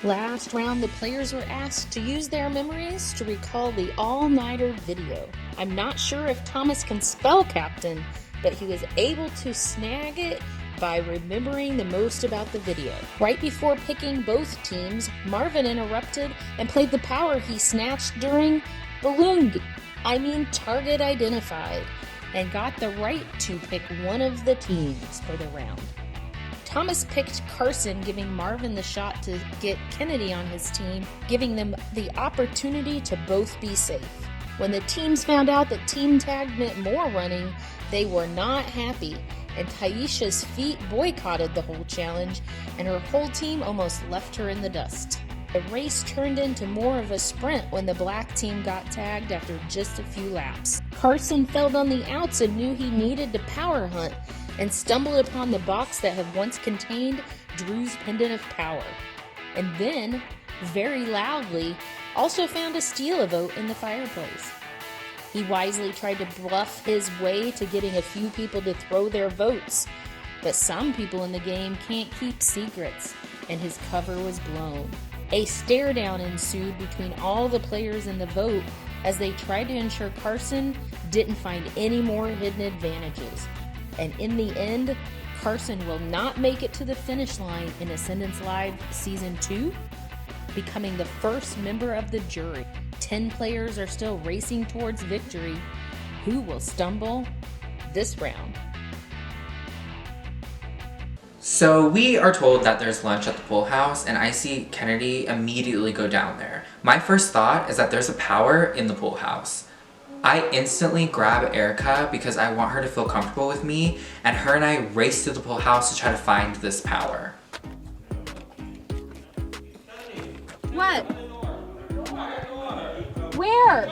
Last round, the players were asked to use their memories to recall the all-nighter video. I'm not sure if Thomas can spell captain, but he was able to snag it by remembering the most about the video. Right before picking both teams, Marvin interrupted and played the power he snatched during target identified, and got the right to pick one of the teams for the round. Thomas picked Carson, giving Marvin the shot to get Kennedy on his team, giving them the opportunity to both be safe. When the teams found out that team tag meant more running, they were not happy, and Taisha's feet boycotted the whole challenge, and her whole team almost left her in the dust. The race turned into more of a sprint when the black team got tagged after just a few laps. Carson felt on the outs and knew he needed to power hunt, and stumbled upon the box that had once contained Drew's pendant of power. And then, very loudly, also found a steal a vote in the fireplace. He wisely tried to bluff his way to getting a few people to throw their votes, but some people in the game can't keep secrets, and his cover was blown. A stare down ensued between all the players in the vote as they tried to ensure Carson didn't find any more hidden advantages. And in the end, Carson will not make it to the finish line in Ascendance Live Season 2, becoming the first member of the jury. 10 players are still racing towards victory. Who will stumble this round? So we are told that there's lunch at the pool house, and I see Kennedy immediately go down there. My first thought is that there's a power in the pool house. I instantly grab Erica because I want her to feel comfortable with me, and her and I race to the pool house to try to find this power. What? Where?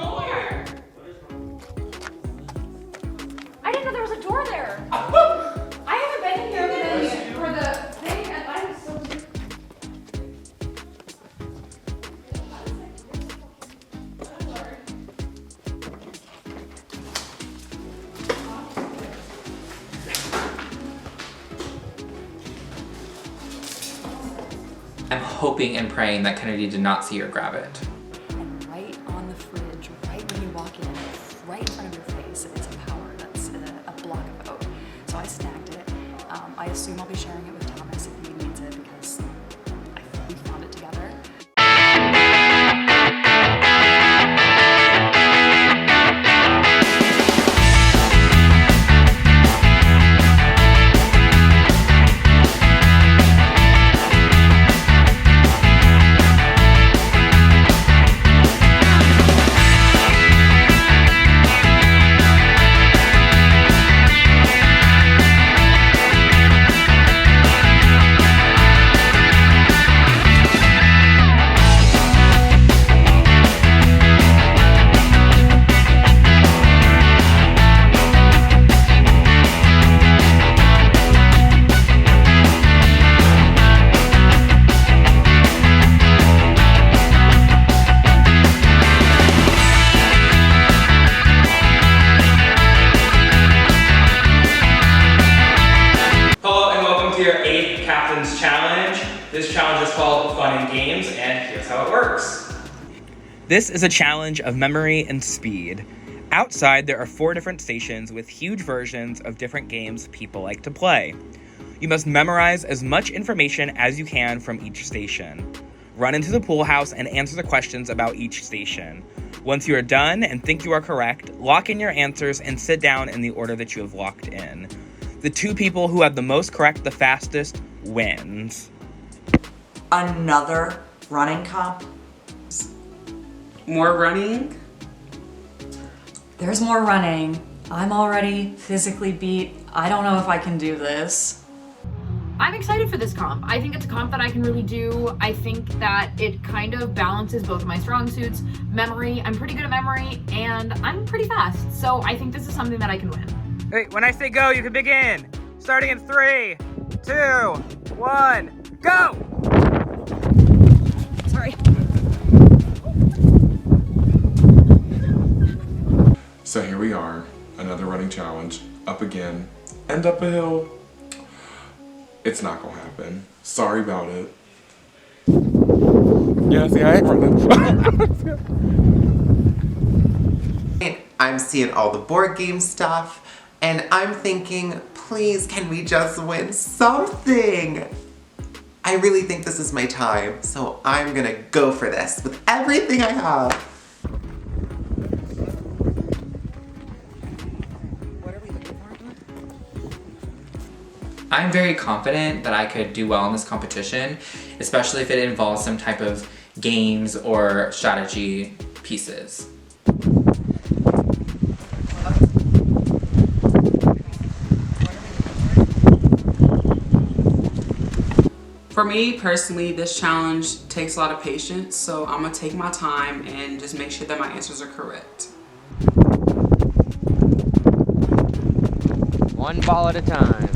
I didn't know there was a door there. I haven't been in here for the thing, and I'm so... I'm hoping and praying that Kennedy did not see her grab it. And right on the fridge, right when you walk in, right in front of your face, it's a power. That's a block of oat. So I snagged it. I assume I'll be sharing it with Thomas if he needs it because I think we found it together. This challenge is called Fun and Games, and here's how it works. This is a challenge of memory and speed. Outside, there are 4 different stations with huge versions of different games people like to play. You must memorize as much information as you can from each station. Run into the pool house and answer the questions about each station. Once you are done and think you are correct, lock in your answers and sit down in the order that you have locked in. The 2 people who have the most correct the fastest wins. Another running comp? More running? There's more running. I'm already physically beat. I don't know if I can do this. I'm excited for this comp. I think it's a comp that I can really do. I think that it kind of balances both of my strong suits. Memory, I'm pretty good at memory, and I'm pretty fast. So I think this is something that I can win. Wait, when I say go, you can begin. Starting in 3, 2, 1, go! Sorry. So here we are, another running challenge, up again, and up a hill. It's not gonna happen. Sorry about it. Yeah, see, I ain't running. I'm seeing all the board game stuff, and I'm thinking, please, can we just win something? I really think this is my time, so I'm gonna go for this with everything I have. I'm very confident that I could do well in this competition, especially if it involves some type of games or strategy pieces. For me personally, this challenge takes a lot of patience, so I'm gonna take my time and just make sure that my answers are correct. One ball at a time.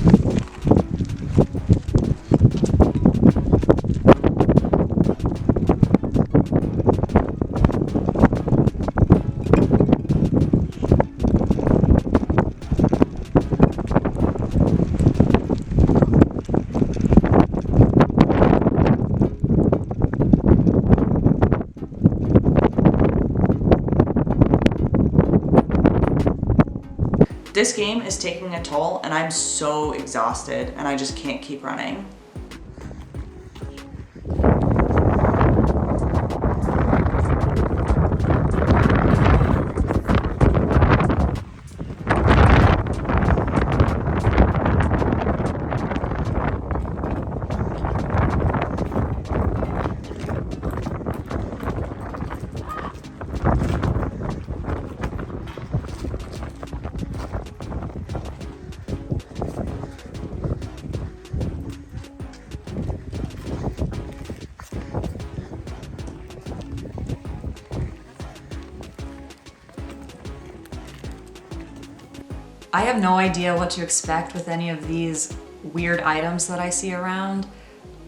This game is taking a toll and I'm so exhausted and I just can't keep running. I have no idea what to expect with any of these weird items that I see around.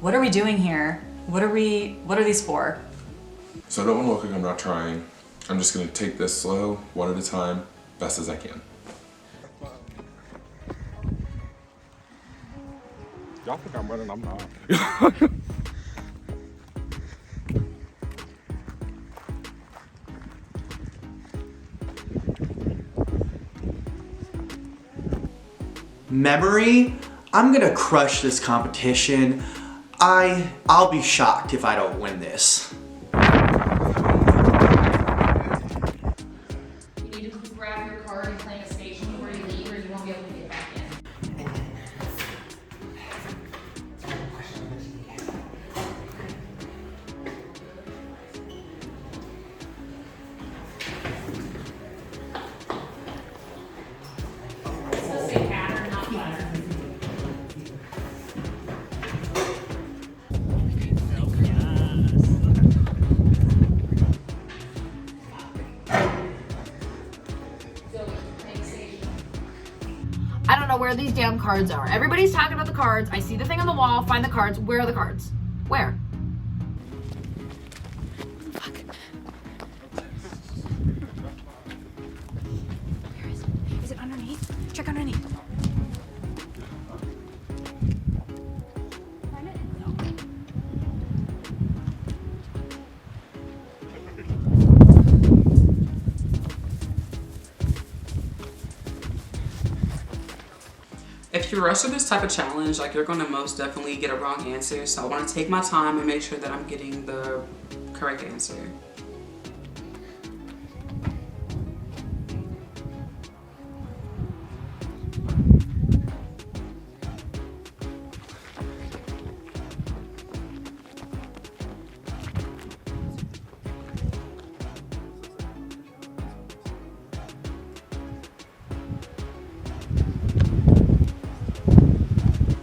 What are we doing here? What are these for? So I don't want to look like I'm not trying. I'm just gonna take this slow, one at a time, best as I can. Y'all think I'm running, I'm not. Memory? I'm gonna crush this competition. I'll be shocked if I don't win this. You need to grab your card and claim a station before you leave, or you won't be able to get back in. So say pattern, not butter. I don't know where these damn cards are. Everybody's talking about the cards. I see the thing on the wall. Find the cards. Where are the cards? Where? Fuck. Where is it? Is it underneath? Check underneath. Find it? No. If you rush through this type of challenge, like, you're gonna most definitely get a wrong answer, so I wanna take my time and make sure that I'm getting the correct answer.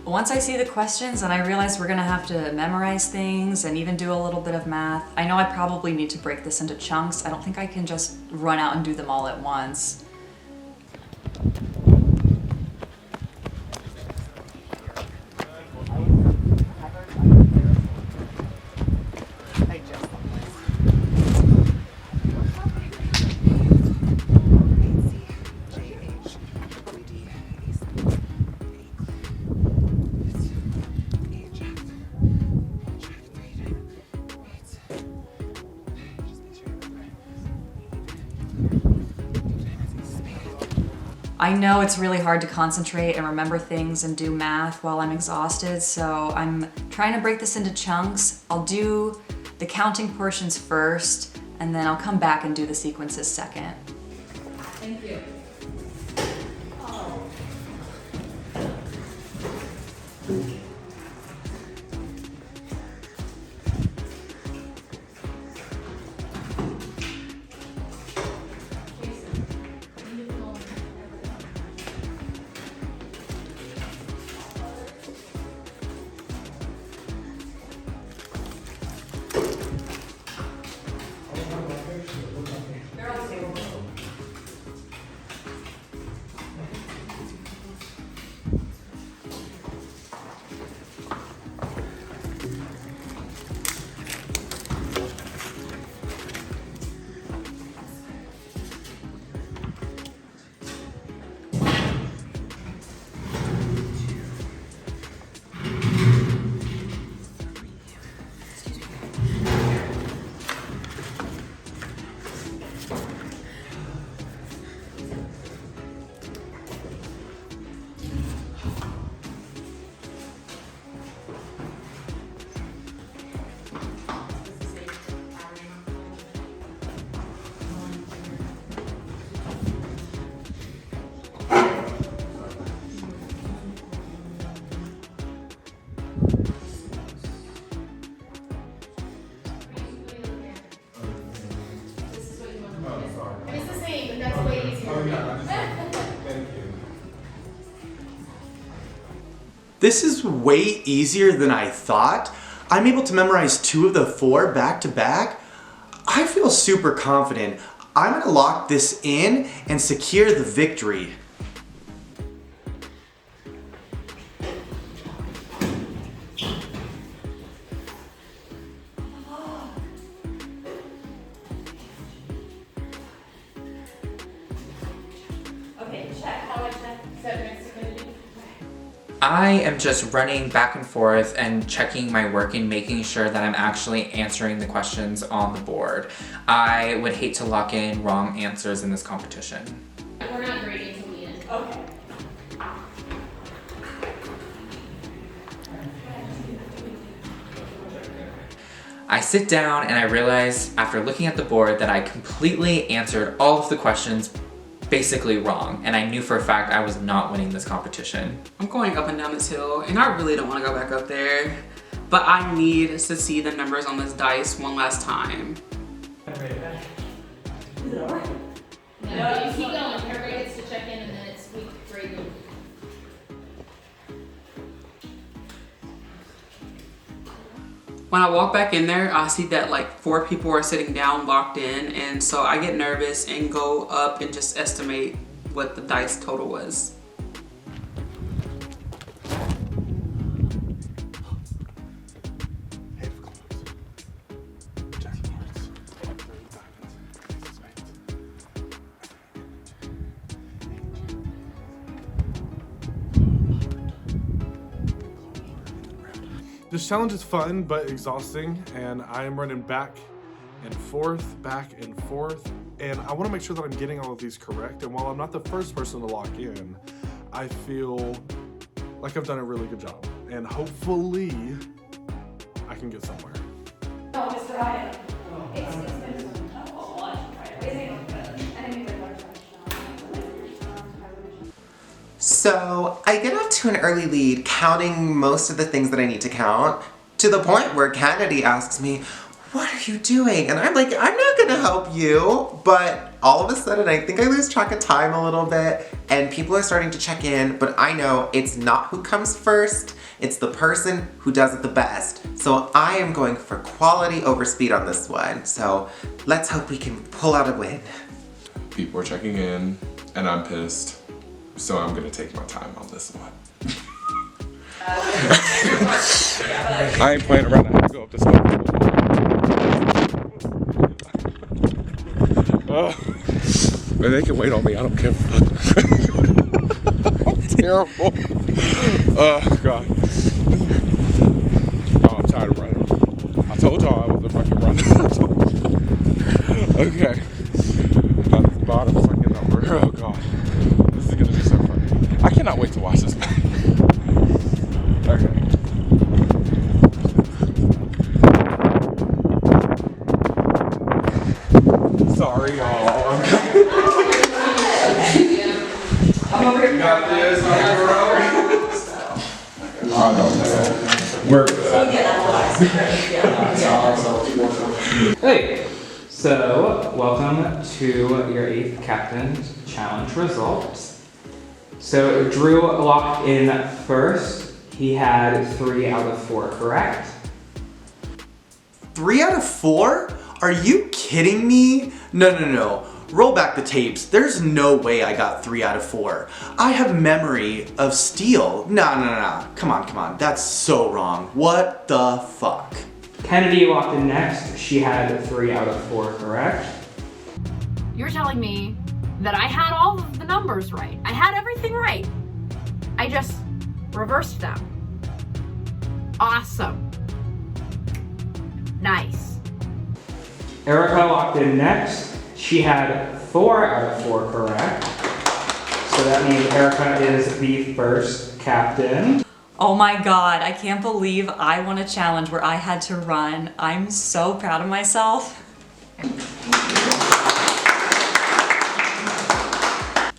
Once I see the questions and I realize we're gonna have to memorize things and even do a little bit of math, I know I probably need to break this into chunks. I don't think I can just run out and do them all at once. I know it's really hard to concentrate and remember things and do math while I'm exhausted, so I'm trying to break this into chunks. I'll do the counting portions first, and then I'll come back and do the sequences second. Thank you. This is way easier than I thought. I'm able to memorize 2 of the 4 back to back. I feel super confident. I'm gonna lock this in and secure the victory. Okay, check. How I check? I am just running back and forth and checking my work and making sure that I'm actually answering the questions on the board. I would hate to lock in wrong answers in this competition. We're not grading till the end. Okay. I sit down and I realize after looking at the board that I completely answered all of the questions basically wrong, and I knew for a fact I was not winning this competition. I'm going up and down this hill, and I really don't want to go back up there, but I need to see the numbers on this dice one last time. No, you keep going. Everybody gets to check in and then it's we grade them. When I walk back in there, I see that like 4 people are sitting down locked in, and so I get nervous and go up and just estimate what the dice total was. This challenge is fun but exhausting, and I am running back and forth, and I want to make sure that I'm getting all of these correct. And while I'm not the first person to lock in, I feel like I've done a really good job, and hopefully I can get somewhere. No, Mr. Ryan. So I get off to an early lead, counting most of the things that I need to count, to the point where Kennedy asks me, "What are you doing?" And I'm like, "I'm not gonna help you." But all of a sudden, I think I lose track of time a little bit, and people are starting to check in, but I know it's not who comes first, it's the person who does it the best. So I am going for quality over speed on this one. So let's hope we can pull out a win. People are checking in, and I'm pissed. So I'm gonna take my time on this one. I ain't playing around. I have to go up this way. But they can wait on me. I don't care. I'm terrible. Oh God. Oh, I'm tired of running. I told y'all I was a fucking runner. Okay. Got the bottom fucking number. Oh God. This is gonna be We're Hey, so welcome to your 8th Captain Challenge results. So Drew locked in first. He had 3 out of 4 correct. 3 out of 4? Are you kidding me? No. Roll back the tapes. There's no way I got 3 out of 4. I have memory of steel. No. Come on. That's so wrong. What the fuck? Kennedy locked in next. She had 3 out of 4 correct. You're telling me that I had all of the numbers right. I had everything right. I just reversed them. Awesome. Nice. Erica locked in next. She had 4 out of 4 correct. So that means Erica is the first captain. Oh my god, I can't believe I won a challenge where I had to run. I'm so proud of myself.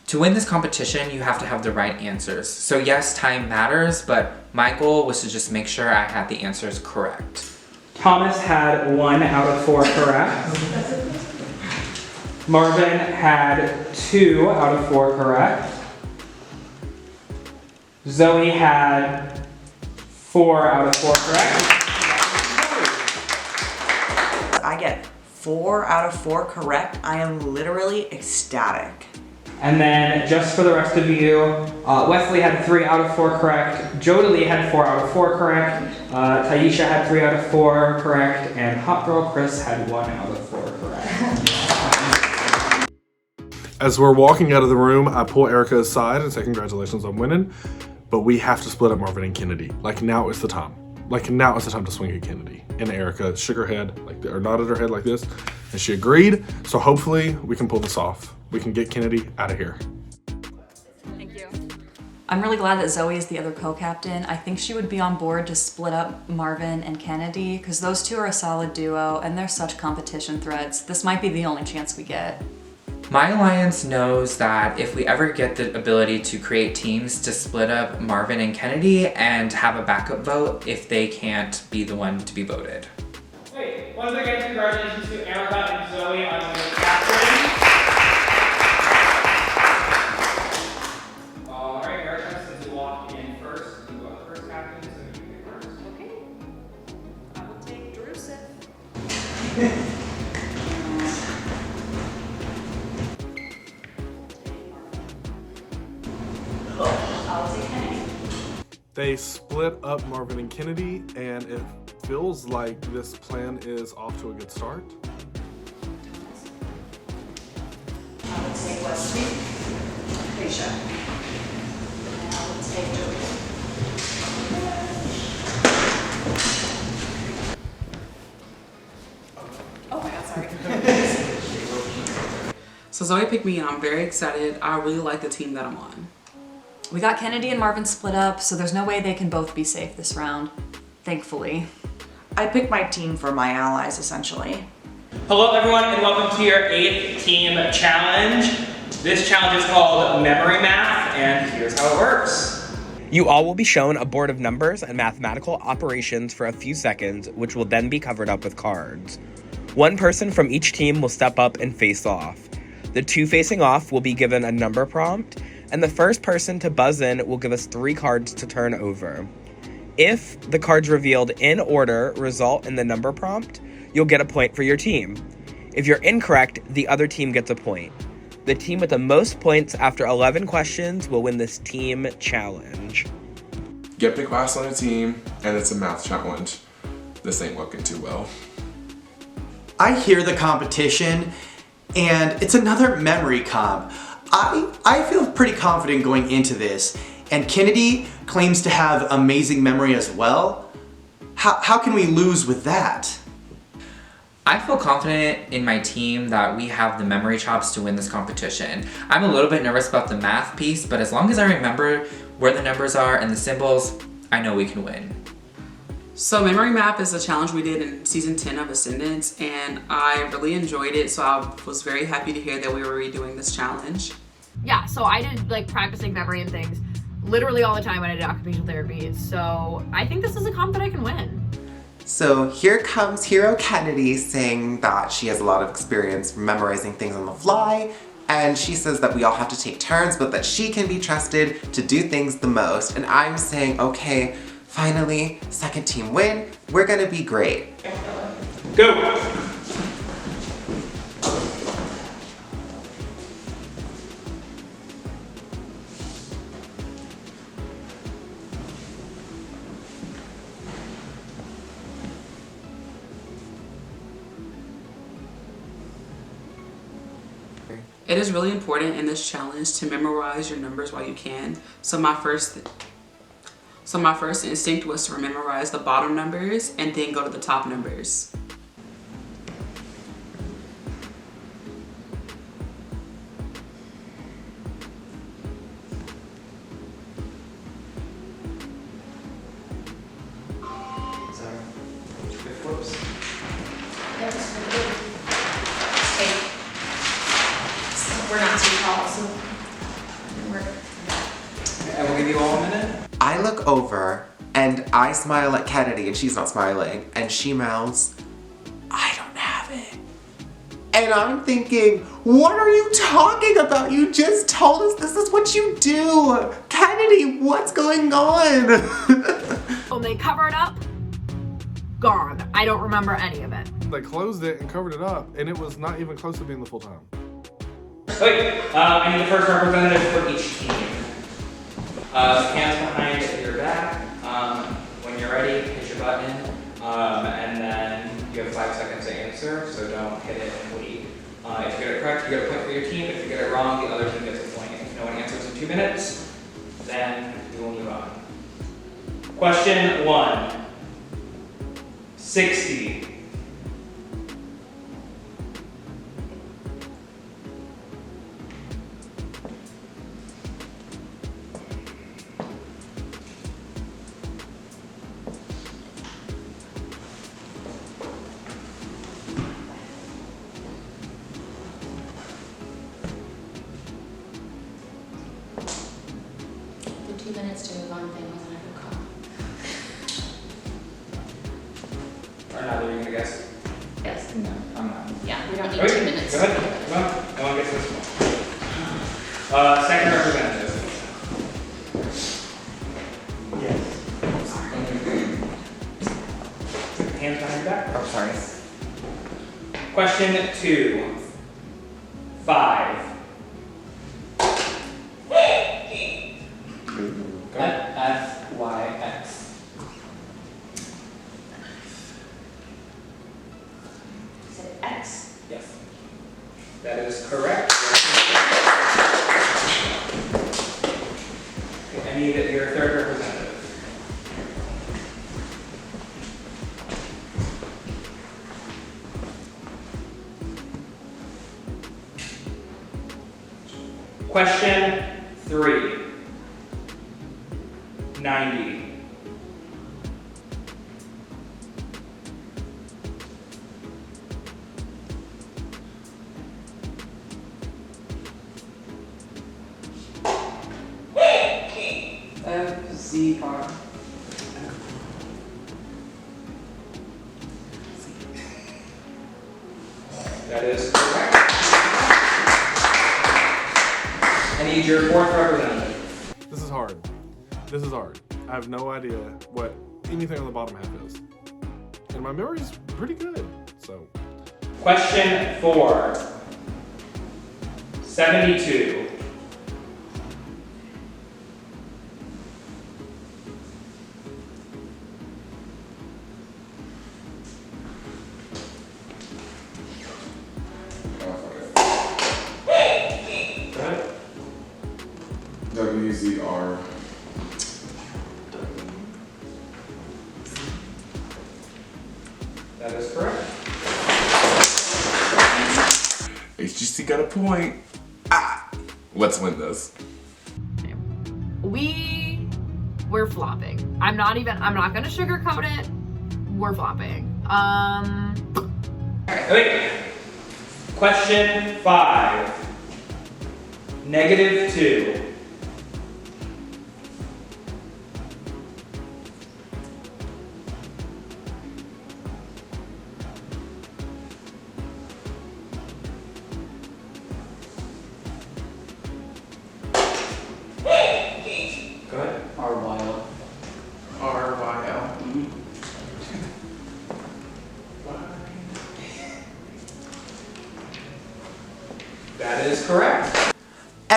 To win this competition, you have to have the right answers. So yes, time matters, but my goal was to just make sure I had the answers correct. Thomas had 1 out of 4 correct. Marvin had 2 out of 4 correct. Zoe had 4 out of 4 correct. I get 4 out of 4 correct. I am literally ecstatic. And then just for the rest of you, Wesley had 3 out of 4 correct. Jodalee had 4 out of 4 correct. Taisha had 3 out of 4 correct. And Hot Girl Chris had 1 out of 4 correct. As we're walking out of the room, I pull Erica aside and say congratulations on winning, but we have to split up Marvin and Kennedy. Like now is the time. Like now is the time to swing at Kennedy. And Erica shook her head, or nodded her head like this, and she agreed. So hopefully we can pull this off. We can get Kennedy out of here. Thank you. I'm really glad that Zoe is the other co-captain. I think she would be on board to split up Marvin and Kennedy because those two are a solid duo and they're such competition threats. This might be the only chance we get. My alliance knows that if we ever get the ability to create teams to split up Marvin and Kennedy and have a backup vote if they can't be the one to be voted. Hey, once again, congratulations to Erica and Zoe on the captain. Alright, Erica, since you walked in first, you are the first captain, so you pick first. Okay. I will take Drusif. They split up Marvin and Kennedy, and it feels like this plan is off to a good start. I would take Wesley, Taisha, and I would take Joey. Oh my god, sorry. So Zoe picked me and I'm very excited. I really like the team that I'm on. We got Kennedy and Marvin split up, so there's no way they can both be safe this round. Thankfully. I picked my team for my allies, essentially. Hello everyone and welcome to your 8th team challenge. This challenge is called Memory Math and here's how it works. You all will be shown a board of numbers and mathematical operations for a few seconds, which will then be covered up with cards. One person from each team will step up and face off. The two facing off will be given a number prompt, and the first person to buzz in will give us 3 cards to turn over. If the cards revealed in order result in the number prompt, you'll get a point for your team. If you're incorrect, the other team gets a point. The team with the most points after 11 questions will win this team challenge. get big class on a team, and it's a math challenge. This ain't looking too well. I hear the competition, and it's another memory comp. I feel pretty confident going into this, and Kennedy claims to have amazing memory as well. How can we lose with that? I feel confident in my team that we have the memory chops to win this competition. I'm a little bit nervous about the math piece, but as long as I remember where the numbers are and the symbols, I know we can win. So memory map is a challenge we did in season 10 of Ascendance, and I really enjoyed it, so I was very happy to hear that we were redoing this challenge. Yeah, so I did like practicing memory and things literally all the time when I did occupational therapy. So I think this is a comp that I can win. So here comes Hero Kennedy saying that she has a lot of experience memorizing things on the fly, and she says that we all have to take turns, but that she can be trusted to do things the most. And I'm saying, okay, finally, second team win. We're gonna be great. Go! It is really important in this challenge to memorize your numbers while you can. So my first instinct was to memorize the bottom numbers and then go to the top numbers. We're not too tall, so And we'll give you all a minute. I look over and I smile at Kennedy and she's not smiling, and she mouths, I don't have it. And I'm thinking, what are you talking about? You just told us this is what you do. Kennedy, what's going on? When they cover it up, gone. I don't remember any of it. They closed it and covered it up, and it was not even close to being the full time. Wait, I need the first representative for each team. Hands behind your back. When you're ready, hit your button. And then you have 5 seconds to answer, so don't hit it and wait. If you get it correct, you get a point for your team. If you get it wrong, the other team gets a point. If no one answers in 2 minutes, then we will move on. Question 1. 60. the 2 minutes to move on thing wasn't a good call. Or neither, you gonna guess? Yes. No, I'm not. Yeah, we don't need Wait, 2 minutes. Go ahead. Come on. No one gets this one. Second representative. Hands behind your back. Oh, sorry. Question 2. 5. Go ahead. F-Y-X. Is it X? Yes. That is correct. Okay, I need your third representative. Question 3. 90. F-Z-R. That is correct. I need your fourth representative. This is hard. This is hard. I have no idea what anything on the bottom half is. And my memory's pretty good, so. Question 4. 72. W-Z-R. That is correct. HGC got a point. Ah! Let's win this. We're flopping. I'm not gonna sugarcoat it. We're flopping. Wait. Question 5. -2.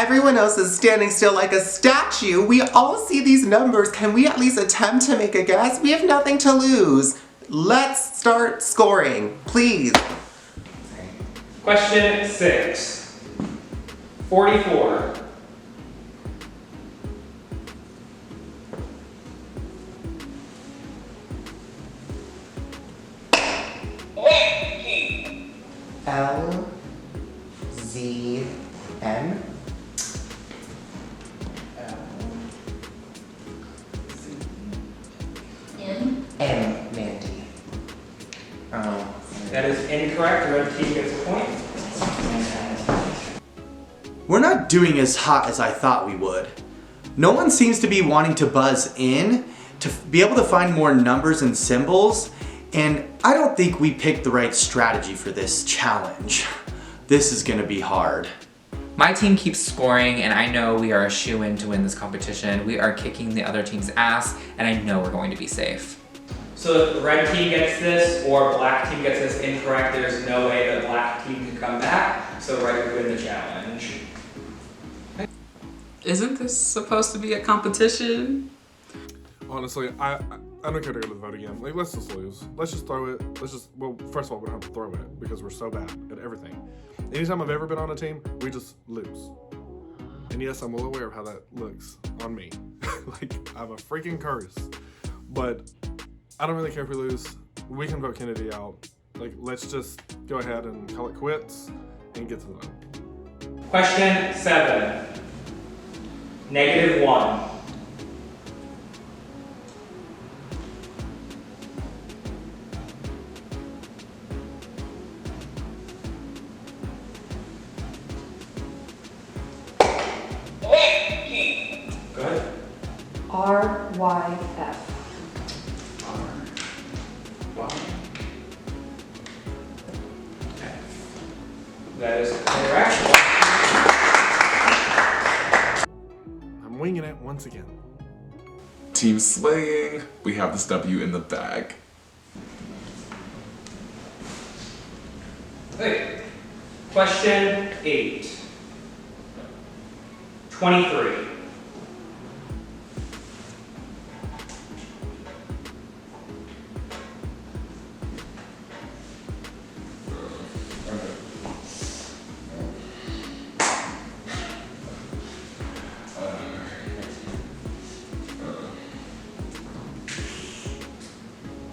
Everyone else is standing still like a statue. We all see these numbers. Can we at least attempt to make a guess? We have nothing to lose. Let's start scoring, please. Question 6. 44. L-Z-N. M, Mandy. Oh. That is incorrect. The red team gets a point. We're not doing as hot as I thought we would. No one seems to be wanting to buzz in to be able to find more numbers and symbols, and I don't think we picked the right strategy for this challenge. This is gonna be hard. My team keeps scoring, and I know we are a shoo-in to win this competition. We are kicking the other team's ass, and I know we're going to be safe. So if the red team gets this or black team gets this incorrect, there's no way the black team can come back, so red would win the challenge. Isn't this supposed to be a competition? Honestly, I don't care to go to the vote again. Like, let's just lose. Let's just throw it. Well, first of all, we don't have to throw it because we're so bad at everything. Anytime I've ever been on a team, we just lose. And yes, I'm well aware of how that looks on me. Like, I have a freaking curse. But I don't really care if we lose. We can vote Kennedy out. Like, let's just go ahead and call it quits and get to the vote. Question 7. -1. Go ahead. R-Y-F. That is correct. I'm winging it once again. Team slaying. We have this W in the bag. Okay. Question 8. 23.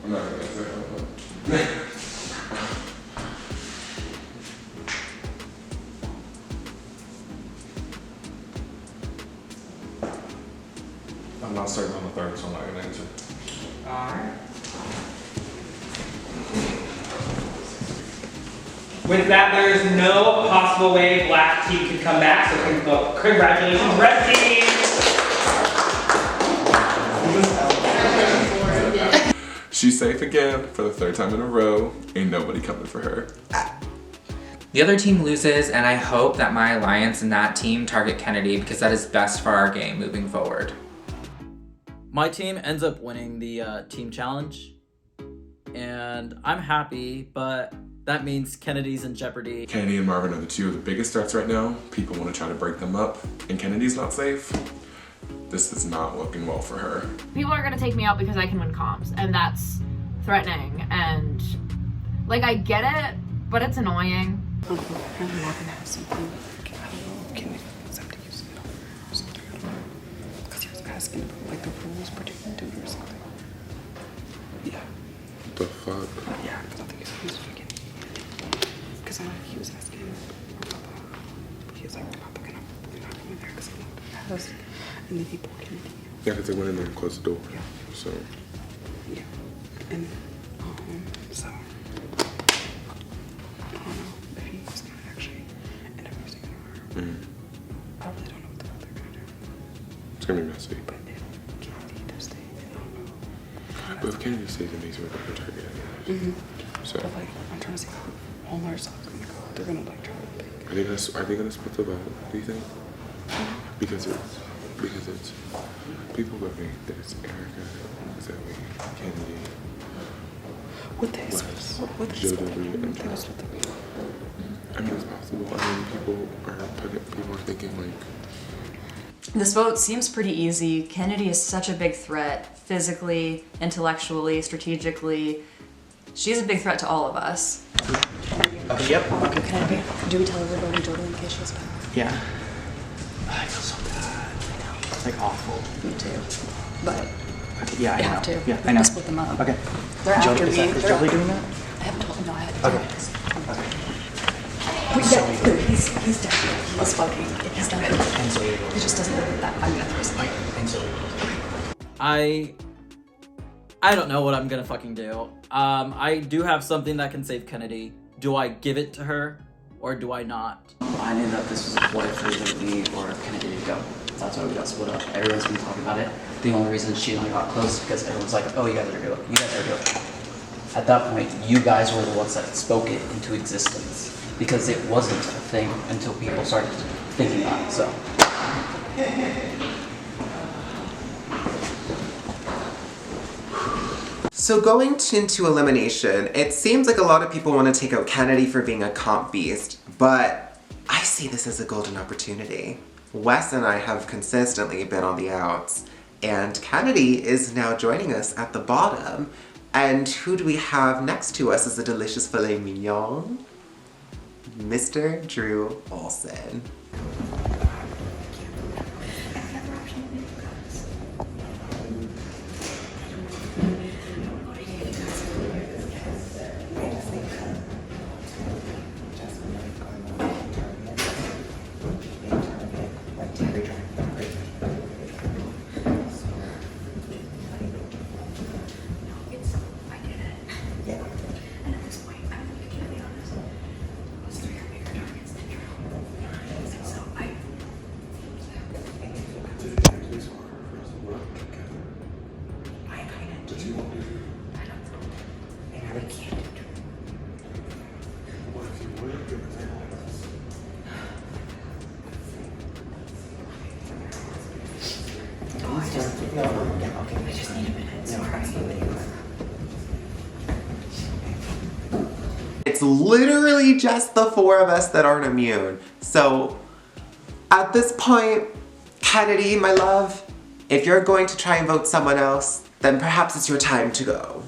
I'm not gonna say that. I'm not starting on the third, so I'm not gonna answer. Alright. With that, there is no possible way black team can come back, so congratulations, red team! She's safe again for the 3rd time in a row. Ain't nobody coming for her. The other team loses, and I hope that my alliance and that team target Kennedy because that is best for our game moving forward. My team ends up winning the team challenge, and I'm happy, but that means Kennedy's in jeopardy. Kennedy and Marvin are the 2 of the biggest threats right now. People want to try to break them up, and Kennedy's not safe. This is not looking well for her. People are gonna take me out because I can win comps, and that's threatening. And like, I get it, but it's annoying. I'm not gonna have something. I don't know. Can we something you said or something? I don't know. Because he was asking about like the rules pertaining to it or something. Yeah. The fuck? Yeah, because I think he was freaking. Because he was asking about the. He was like about the kind of not coming there because he looked at us, and then he pulled Kennedy. Yeah, because they went in there and closed the door. Yeah. So. Yeah. And so. I don't know if he was gonna actually end up using it or. I really don't know what the fuck they're gonna do. It's gonna be messy. But if Kennedy does stay, then I don't know. But if Kennedy stays, it makes me go for target anyways. So. But like, I'm trying to see how all our stuff's gonna go. They're gonna like try to pick. Are they gonna split the vote? Do you think? Because it's people voting. There's Erica, Zoe, Kennedy. What they Wes, what they Joe split W, and They John. split the I mean, it's possible. I mean, people are thinking like. This vote seems pretty easy. Kennedy is such a big threat, physically, intellectually, strategically. She's a big threat to all of us. Okay, yep. Okay. Can do we tell everybody totally in case she has power? Yeah. I feel so bad. It's like awful. Me too. But okay, yeah, I you know. have to. Yeah, We I know. have to split them up. Okay. They're after Is me. Jolie doing that? I haven't told him. No, I haven't. Okay. Okay. He's definitely. He's fucking. He's done it. And so He just doesn't know that. I'm gonna throw something. And so I don't know what I'm gonna fucking do. I do have something that can save Kennedy. Do I give it to her or do I not? I knew that this was a ploy for either me or Kennedy to go. That's why we got split up. Everyone's been talking about it. The only reason she only got close is because everyone's like, oh, you guys are doing it. You guys are doing it. At that point, you guys were the ones that spoke it into existence because it wasn't a thing until people started thinking about it, so. So going into elimination, it seems like a lot of people want to take out Kennedy for being a comp beast, but I see this as a golden opportunity. Wes and I have consistently been on the outs, and Kennedy is now joining us at the bottom. And who do we have next to us as a delicious filet mignon? Mr. Drew Olson. I just need a minute. It's literally just the four of us that aren't immune. So at this point, Kennedy, my love, if you're going to try and vote someone else, then perhaps it's your time to go.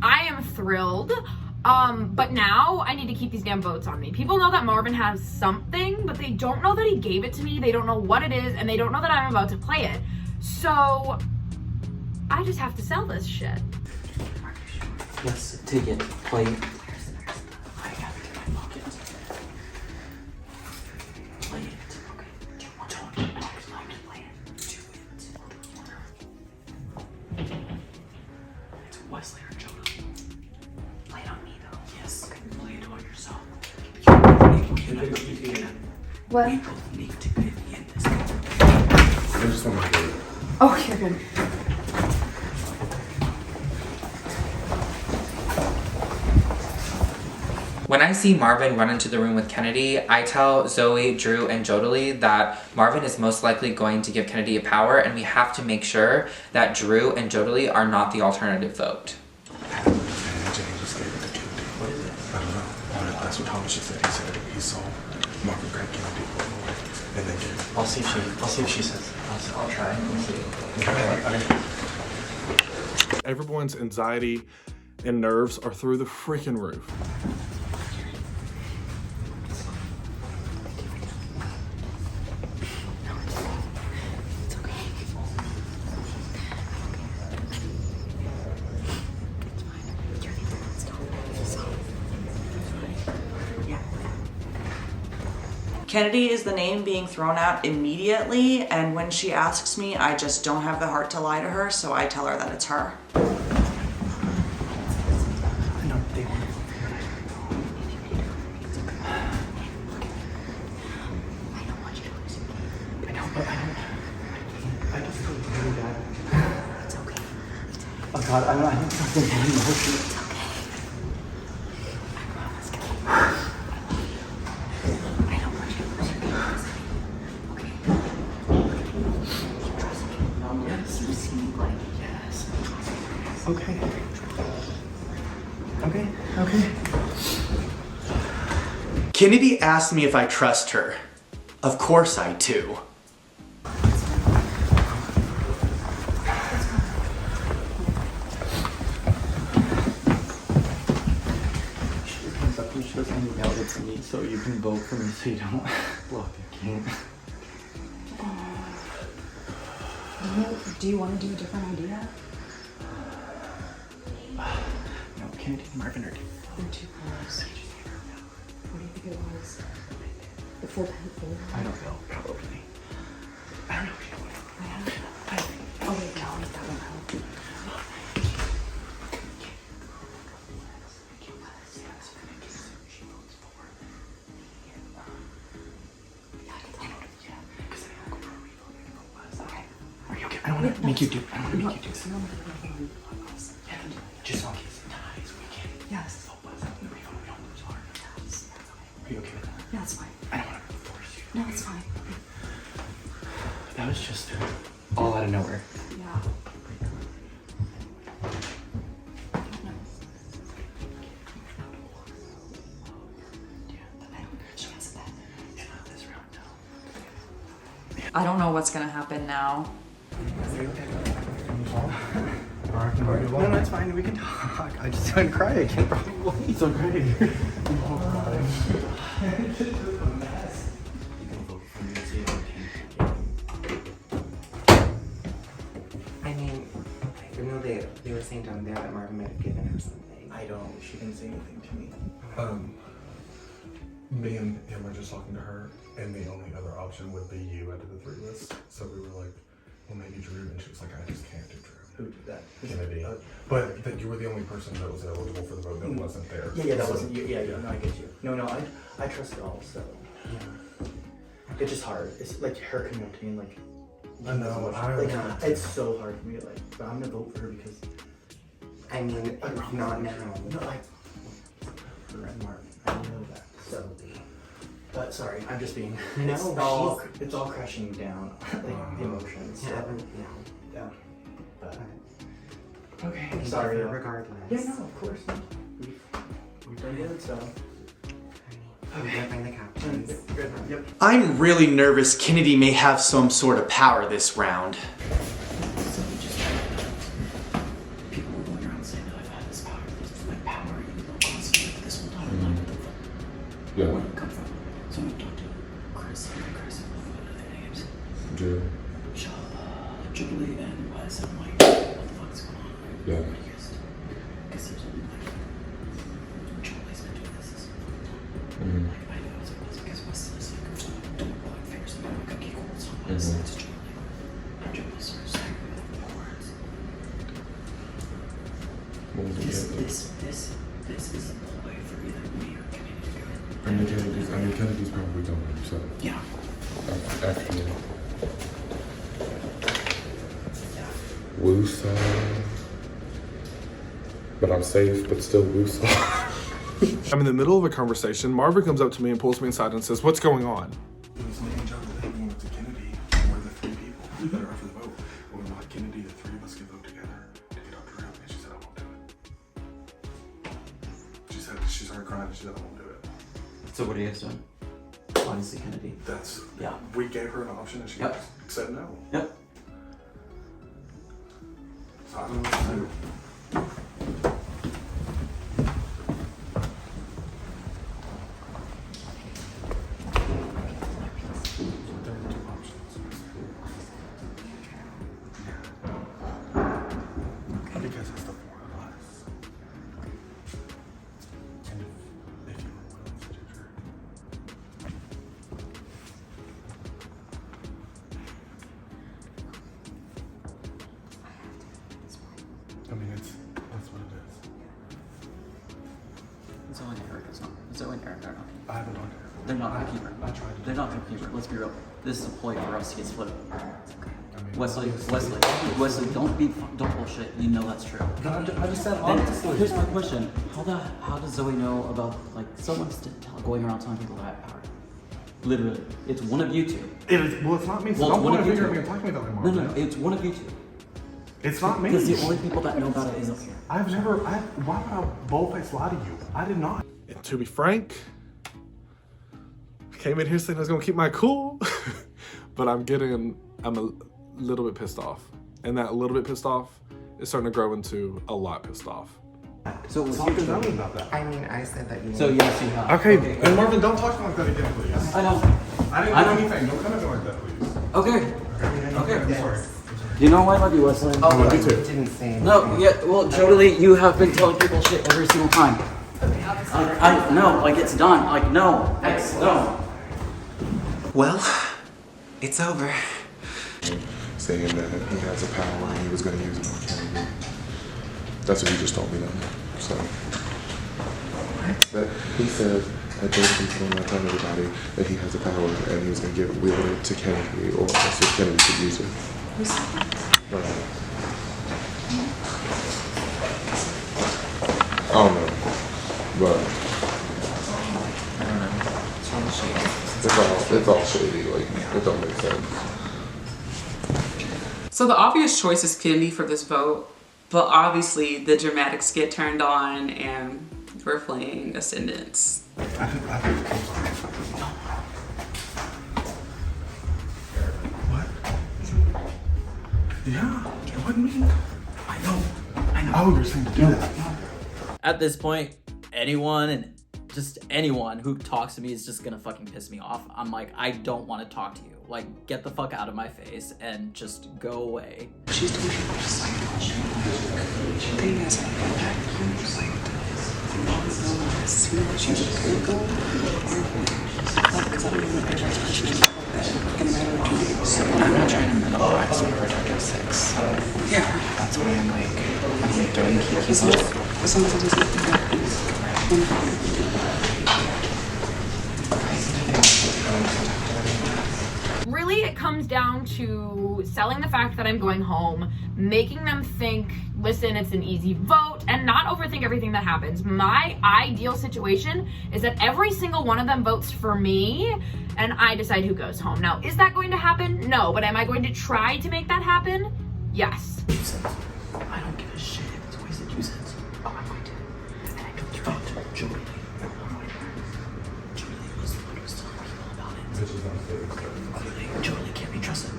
I am thrilled. But now I need to keep these damn votes on me. People know that Marvin has something, but they don't know that he gave it to me. They don't know what it is, and they don't know that I'm about to play it. So I just have to sell this shit. Let's take it. Play it. Wesley or Jonah. Play it on me though. Yes. Okay. Play it on yourself. What? We both need to be in this. I just want to hear it. Oh, you're good. When I see Marvin run into the room with Kennedy, I tell Zoe, Drew, and Jodalie that Marvin is most likely going to give Kennedy a power, and we have to make sure that Drew and Jodalie are not the alternative vote. And Jane just gave it to Kennedy. What is it? I don't know. That's what Thomas just said. He said he saw Marvin grab Kennedy away, and then gave it. I'll see if she says. I'll try. We'll see. Okay. Everyone's anxiety and nerves are through the freaking roof. Kennedy is the name being thrown out immediately, and when she asks me, I just don't have the heart to lie to her, so I tell her that it's her. God, I think something's getting emotional. Okay. Okay. Kennedy asked me if I trust her. Of course I do. She was handing out it to me so you can vote for me so you don't block your game. Do you want to do a different idea? No, Kennedy and Marvin are They're too close. What do you think it was? The full pencil? I don't know, probably. I don't know. Oh wait, no, that won't help. I don't want to make you do. I don't want to make you do. Just in case it dies, we can. Yes. We don't lose heart. Yes. Are you okay with that? Yeah, it's fine. I don't want to force you. No, it's fine. That was just all out of nowhere. Yeah. I don't know what's gonna happen now. No, it's fine. We can talk. I just want to cry again, probably. It's okay. I mean, I know they were saying down there that Marvin might have given her something. I don't. She didn't say anything to me. Me and him were just talking to her, and the only other option would be you out of the three of us. So we were like, well, maybe Drew, and she was like, I just can't do Drew. Who did that? Kennedy. But that you were the only person that was eligible for the vote that wasn't there. Yeah, that So- wasn't you. Yeah, no, I get you. No, I trust it all, so. Yeah. It's just hard. It's like her community and like. I know, Like, it's so hard for me to like, but I'm gonna vote for her because. I mean, not now. No, like. For Red Martin, I know that. So. But sorry, I'm just being. No, it's all crashing down, like the emotions. So. Yeah. But. Okay. Sorry. Regardless. Yeah, no, of course. We've done good, so. Yep. I'm really nervous Kennedy may have some sort of power this round. People were going around saying that I've had this power, like power, even though constantly like this whole time. Yeah. Where did it come from? So I talked to Chris, what are their names? Drew. Jubilee and Wes, and I'm like, what the fuck's going on? Yeah. Because there's only like, Julie's been doing this whole time. Mm-hmm. Like, I know it's like, because Wes is like, doing black fingers and doing cookie holes on Wes, it's Jubilee. And Jubilee starts saying the words. What was it? This is a ploy for either me or Kennedy to go. I mean, Kennedy's probably going to, so. Yeah. Actually. Woosah. But I'm safe, but still woosah. I'm in the middle of a conversation. Marvin comes up to me and pulls me aside and says, "What's going on?" It was making John thinking to Kennedy. We're the three people that are up for the vote. When we're not Kennedy, the three of us can vote together to get up Drew. And she said, I won't do it. She said, she started crying and she said, I won't do it. So what are you guys doing? Honestly, Kennedy. That's, yeah. We gave her an option and she said no. Yep. So I don't know what to do. Because it's the four of us. And if you were willing to do Drew. I mean, that's what it is. Zoe and Eric is not. Zoe and Eric are not. I haven't talked to her. They're not gonna keep her. I tried to. They're not gonna keep her. Let's be real. This is a ploy for us to get split up. Wesley, don't bullshit. You know that's true. I just said Then, honestly. here's my question: how does Zoe know about like someone's going around telling people that I have power? Literally, it's one of you two. Well, it's not me. So don't point a finger at me and talk to me that way, Mark. No, it's one of you two. It's not me. Because the only people that know about it is up here. Why would I boldface lie to you? I did not. And to be frank, I came in here saying I was gonna keep my cool, but I'm a little bit pissed off. And that little bit pissed off is starting to grow into a lot pissed off. So talk to them about that. I mean, I said that you. So yes, you have. Okay, and Marvin, don't talk to me like that again, please. I know. I didn't do anything. Don't come at me like that, please. Okay. I'm sorry. You know I love you, Wesley. Oh, you didn't say anything. No, yeah, well, Jodie, you have been telling people shit every single time. No, like it's done. Like no, no. Well, it's over. Saying that he has a power and he was going to use it on Kennedy. That's what he just told me though. So, but he said that Jason will not tell everybody that he has a power and he was going to wield it to Kennedy or so Kennedy could use it. I don't know, but it's all shady. Like it don't make sense. So the obvious choice is Kennedy for this vote, but obviously the dramatics get turned on and we're playing Ascendance. Yeah, it wasn't me. I know. Oh, you're saying to do that. At this point, anyone who talks to me is just gonna fucking piss me off. I'm like, I don't want to talk to you. Like, get the fuck out of my face and just go away. She's doing people just like she thing is like see what she's gonna go because I don't even know if there's person in a matter of 2 days. I'm not trying to minimize my productive sex. Yeah. That's why I'm like doing keys on. But sometimes it's not Really, it comes down to selling the fact that I'm going home, making them think, listen, it's an easy vote, and not overthink everything that happens. My ideal situation is that every single one of them votes for me, and I decide who goes home. Now, is that going to happen? No, but am I going to try to make that happen? Yes. I don't give a shit if it's wasted 2 cents. Oh, I'm going to. And I told you about Jodie. Jodie was the one who was telling people about it. Jodie can't be trusted.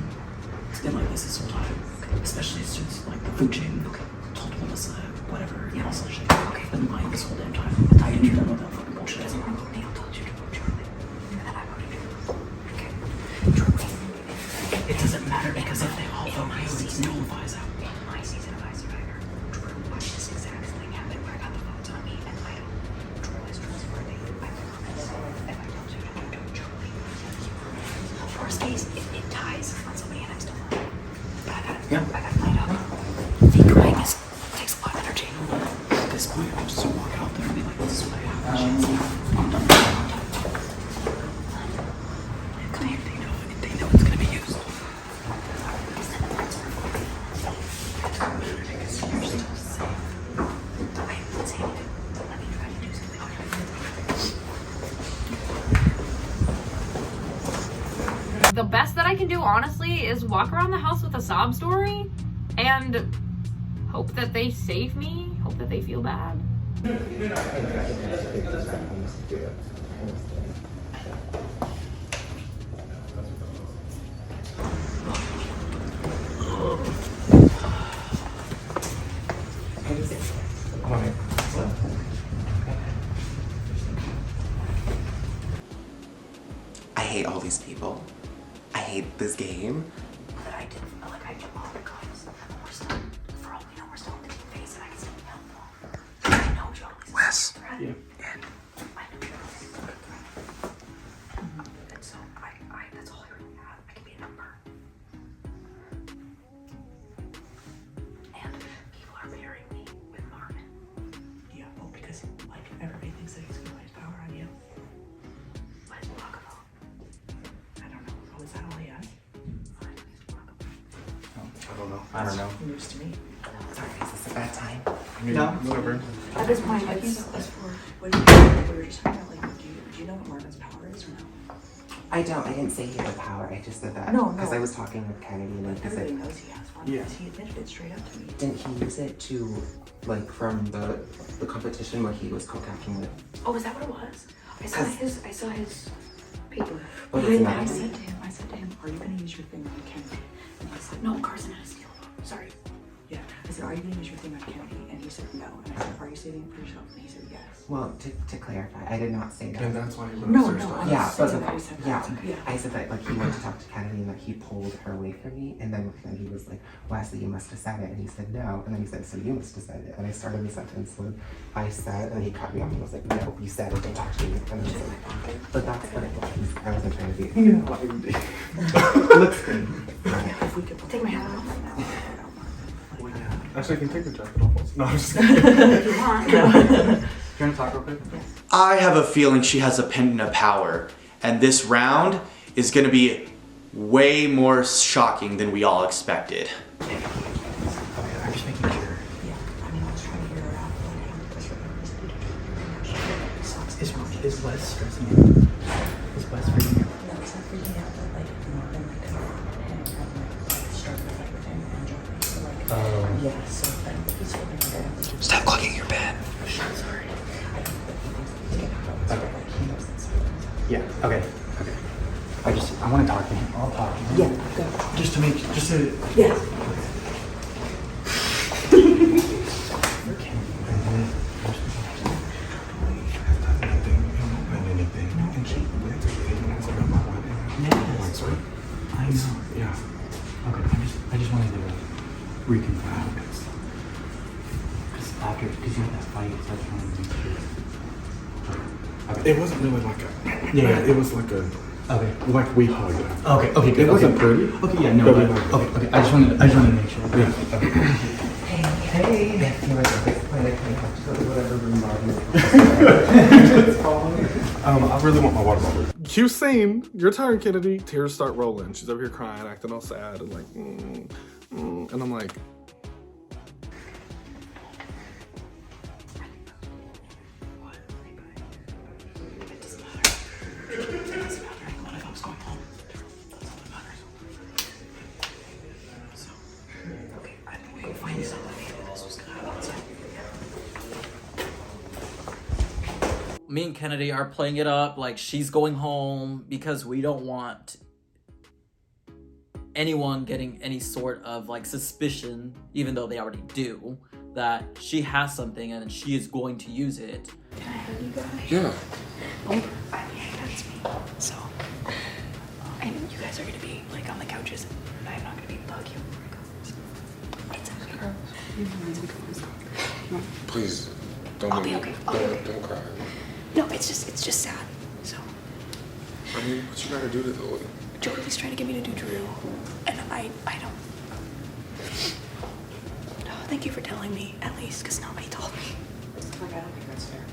It's been like this whole time. Okay. Especially since like the food chain. Okay. Told Melissa, whatever, and all such shit. Okay. Been lying this whole damn time. I didn't know that fucking bullshit. Neil told you to vote Jodie. And then I voted you. Okay. It doesn't matter because if they all vote you, it nullifies out. My season of Survivor, Drew watched this exact thing happen where I got the votes on me and I don't. Drew is trustworthy. I promise. If I told you to do Jodie, worst case, it ties on somebody and I'm still on. But I got played up. Fake crying takes a lot of energy. At this point, I'm just gonna walk out there and be like, this is what I have. I'm done. They know it's gonna be used. The best that I can do, honestly, is walk around the house with a sob story and hope that they save me, hope that they feel bad. I hate all these people. I hate this game. That I did, like I did all the guys. We're still, for all we know, we're still in the team phase and I can still be helpful. I know Jodie's Wes. a threat. And I know Jodie's a threat. And so that's all I really have. I can be a number. And people are pairing me with Marvin. Yeah, well, because like everybody thinks that he's gonna put his power on you. But it's block a vote. I don't know. Oh, is that all he has? don't know. I don't know. News to me. Sorry, is this a bad time? No. Whatever. At this point, it's for what do you, we were just talking about, like, do you know what Marvin's power is or no? I don't. I didn't say he had the power. I just said that No, because no. I was talking with Kennedy and he Everybody said, knows he has one. Yeah. Because he admitted it straight up to me. didn't he use it to, like, from the competition where he was co-captain with? Oh, is that what it was? I saw his paper. But And it's I not. said to him, are you gonna use your thing on Kennedy? And he said, no, Carson had a steal. Sorry. Yeah. I said, are you gonna use your thing on Kennedy? And he said, no. And I said, are you saving it for yourself? And he said, yes. Well, to clarify, I did not say that. And that's why he went No, upstairs. no, to- I'm Yeah, just saying but that he said that. yeah, I said that like he went to talk to Kennedy and that he pulled her away from me, and then he was like, Wesley, you must have said it, and he said no, and then he said, so you must have said it, and I started the sentence with I said, and then he cut me off and was like, no, you said it, don't talk to me, and I was like, but that's what it was. I wasn't trying to be. You know, looks good. If we could take my hat off right now. Actually, I can take the jacket off also. No, I'm just If you want. Do you want to talk real quick? I have a feeling she has a pendant of power, and this round is going to be way more shocking than we all expected. Okay, I'm just making sure. Yeah, I mean, I was trying to hear her out. Is Wes stressing out? Is Wes freaking out? No, it's not freaking out, but like, Marvin, like, him and like, started a fight with him and Johnny. So, like, Oh. yeah, so I don't think he's feeling like I don't think he's. Stop clicking your pen. Sorry. I don't think he thinks that he's getting out. So, Okay. like, he knows that something's Yeah, okay. I want to talk to him. I'll talk to him. Yeah, go. Just to. Yeah. I know. Yeah. Okay, I just wanted to reconfirm. Because you had that fight, so I just wanted to make sure. Okay. It wasn't really like a. Yeah. It was like a. Okay. Like we hugged. Okay, good. It wasn't pretty. Okay, yeah, no, but but, we hugged. okay. I just wanted to make sure. Yeah. Okay. Hey, that's me, like, I have to go to whatever room I really want my water bottle. Cue scene. You're tired, Kennedy. Tears start rolling. She's over here crying, acting all sad, and like, and I'm like, Me and Kennedy are playing it up like she's going home because we don't want anyone getting any sort of like suspicion, even though they already do, that she has something and she is going to use it. Can I hug you guys? yeah. Oh, that's me. So, and you guys are gonna be like on the couches, and I'm not gonna be able to hug you. It's okay. Please, don't I'll be make okay. me- I'll be okay. Don't cry. No, it's just sad. So, I mean, what you gotta do to Lily? Jordy's trying to get me to do Drew, and I don't. No, thank you for telling me at least, because nobody told me. Like, I don't think that's fair.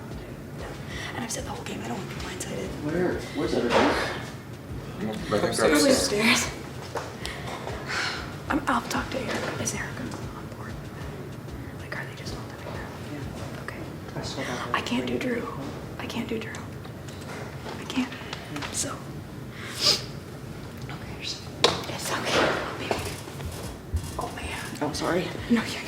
And I've said the whole game I don't want to be blindsided. Where's everyone? Probably upstairs. I'll talk to Erica. Is Erica on board? Like, are they just all doing that? Okay. I can't do Drew. I can't do Drew. I can't. So. Okay. It's okay. I'll be okay. Oh, man. Oh, sorry. No, you're good.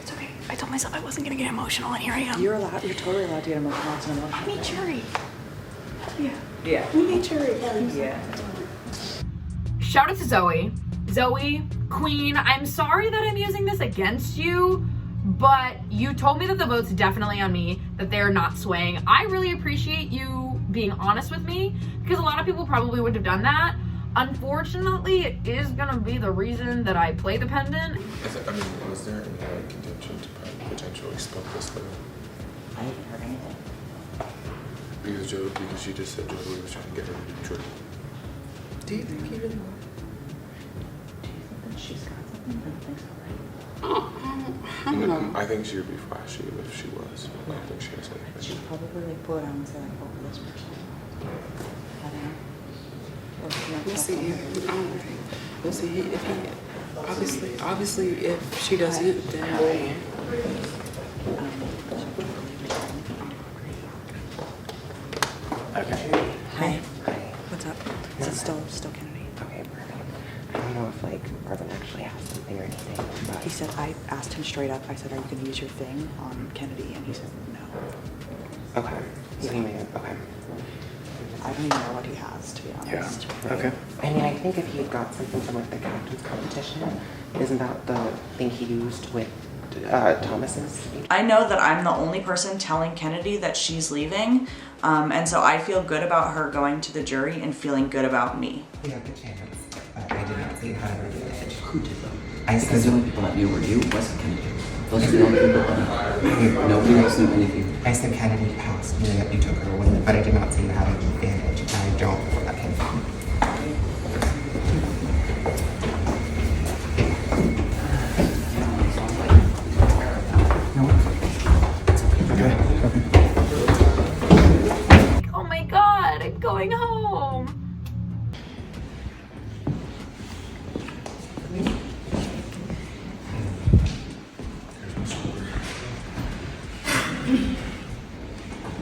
It's okay. I told myself I wasn't gonna get emotional, and here I am. You're totally allowed to get emotional. It's an emotional. I made jury. Yeah. Yeah. We made jury. Yeah. Shout out to Zoe. Zoe, queen, I'm sorry that I'm using this against you, but you told me that the vote's definitely on me, that they're not swaying. I really appreciate you being honest with me, because a lot of people probably wouldn't have done that. Unfortunately, it is gonna be the reason that I play the pendant. Was there any contention to potentially split this though? I didn't heard anything. Because you just said Joey was trying to get her to do Drew. Do you think he really would? Do you think that she's got something? I don't think so, right? I don't know. I think she would be flashy if she was. I don't think she has anything. She'd probably like pull it out and say like, oh, this person. I don't know. We'll see. We'll see if he, obviously, if she doesn't, then Okay. Hi. What's up? Is it still Kennedy? Okay, perfect. I don't know if like Marvin actually has something or anything, but He said, I asked him straight up, I said, are you going to use your thing on Kennedy? And he said, no. okay. So he may okay. I don't even know what he has, to be honest. Yeah. Okay. I mean, I think if he got something from like the captain's competition, isn't that the thing he used with Thomas's? I know that I'm the only person telling Kennedy that she's leaving, and so I feel good about her going to the jury and feeling good about me. We had the chance, but I did not see how to reveal it. Who did though? I Because said the only people that knew were you, Wes, Kennedy. Those are the only people that knew. Nobody else knew anything. I said Kennedy passed, meaning that you took her away, but I did not see you had an advantage. And I don't know where that came from. Oh my god, I'm going home.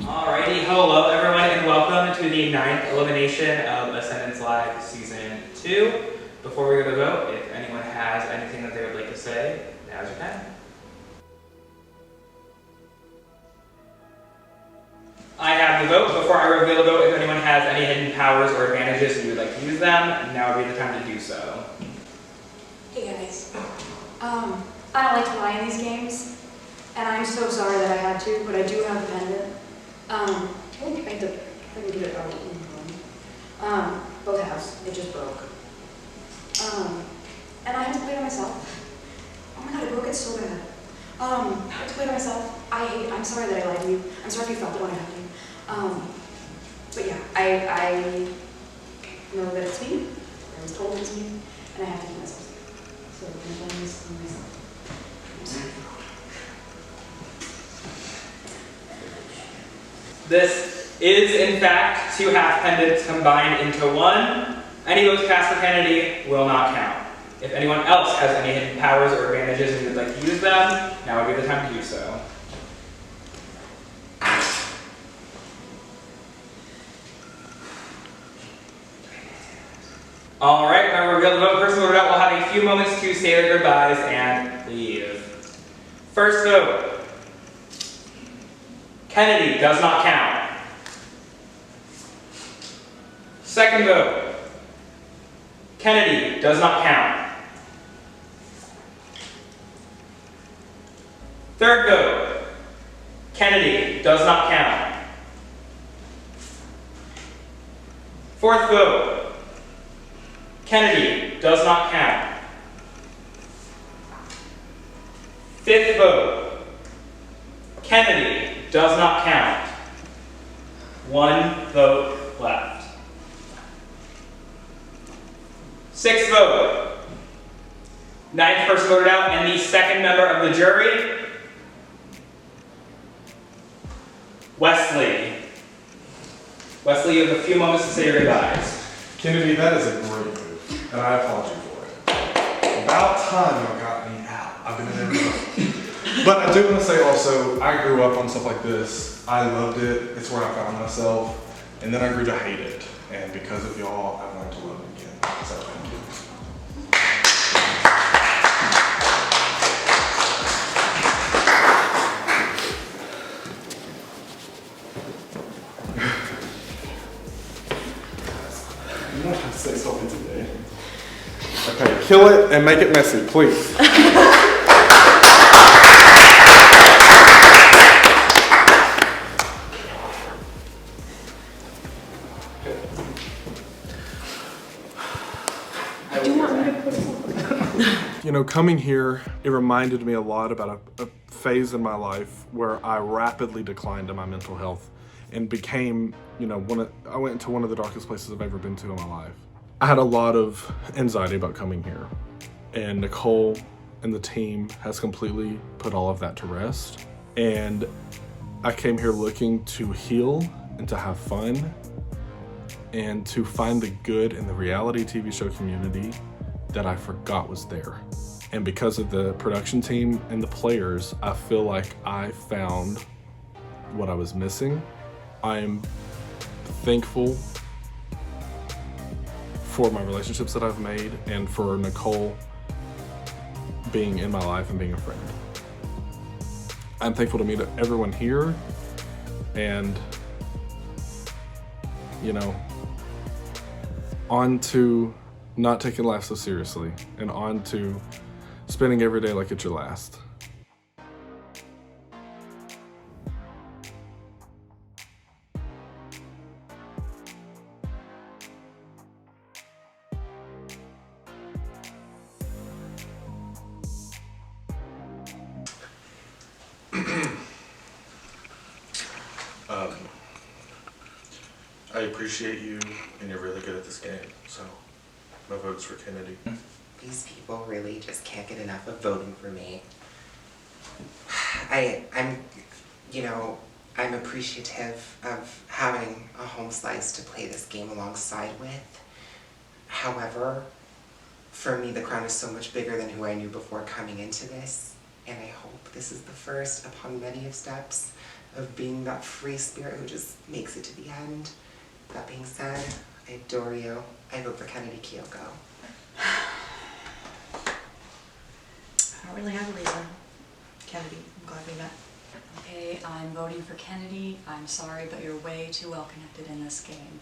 Alrighty, hello everyone and welcome to the 9th elimination of Ascendance Live Season 2. Before we go to vote, if anyone has anything that they would like to say, now's your time. I have the vote. Before I reveal the vote, if anyone has any hidden powers or advantages and you would like to use them, now would be the time to do so. Hey guys, I don't like to lie in these games, and I'm so sorry that I had to, but I do have a pendant. I can get it out. Both halves, it just broke. And I had to play it myself. Oh my god, I broke it so bad. I had to play it myself. I'm sorry that I lied to you. I'm sorry if you felt it when I had to. But yeah, I know that it's me. I was told it's me, and I have to keep myself safe. So I'm playing this on myself. I'm sorry. This is, in fact, 2 half pendants combined into one. Any votes cast for Kennedy will not count. If anyone else has any hidden powers or advantages and you would like to use them, now would be the time to do so. Alright, when I reveal the vote, person voted out will have a few moments to say their goodbyes and leave. First vote. Kennedy does not count. Second vote. Kennedy does not count. Third vote. Kennedy does not count. Fourth vote. Kennedy does not count. Fifth vote. Kennedy does not count. 1 vote left. Sixth vote. 9th person voted out, and the second member of the jury, Wesley. Wesley, you have a few moments to say your goodbyes. Kennedy, that is a great move, and I applaud you for it. About time you got me out. I've been in every room. But I do want to say also, I grew up on stuff like this. I loved it. It's where I found myself. And then I grew to hate it. And because of y'all, I've learned to love it again. So thank you. You don't have to say something today. Okay, kill it and make it messy, please. You know, coming here, it reminded me a lot about a phase in my life where I rapidly declined in my mental health and became, you know, I went into one of the darkest places I've ever been to in my life. I had a lot of anxiety about coming here, and Nicole and the team has completely put all of that to rest. And I came here looking to heal and to have fun and to find the good in the reality TV show community that I forgot was there. And because of the production team and the players, I feel like I found what I was missing. I'm thankful for my relationships that I've made and for Nicole being in my life and being a friend. I'm thankful to meet everyone here and, you know, on to not taking life so seriously and on to spending every day like it's your last. I appreciate you, and you're really good at this game, so my vote's for Kennedy. These people really just can't get enough of voting for me. I'm appreciative of having a home slice to play this game alongside with. However, for me, the crown is so much bigger than who I knew before coming into this, and I hope this is the first upon many of steps of being that free spirit who just makes it to the end. That being said, I adore you. I vote for Kennedy Kyoko. I don't really have a reason. Kennedy, I'm glad we met. Okay, I'm voting for Kennedy. I'm sorry, but you're way too well connected in this game.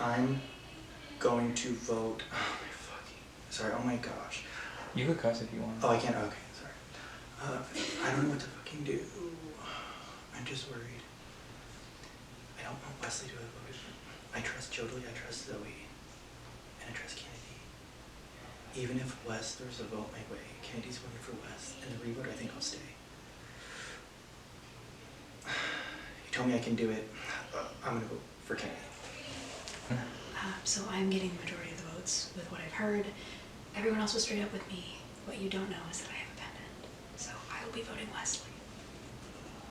I'm going to vote. Sorry, oh my gosh. You could cuss if you want. Oh, I can't? Okay, sorry. I don't know what to fucking do. I'm just worried. I don't want Wesley to have voted. I trust Jodie, I trust Zoe, and I trust Kennedy. Even if Wes throws a vote my way, Kennedy's voting for Wes, and the revote I think I'll stay. You told me I can do it. I'm gonna vote for Kennedy. So I'm getting the majority of the votes with what I've heard. Everyone else was straight up with me. What you don't know is that I have a pendant. So I will be voting Wesley.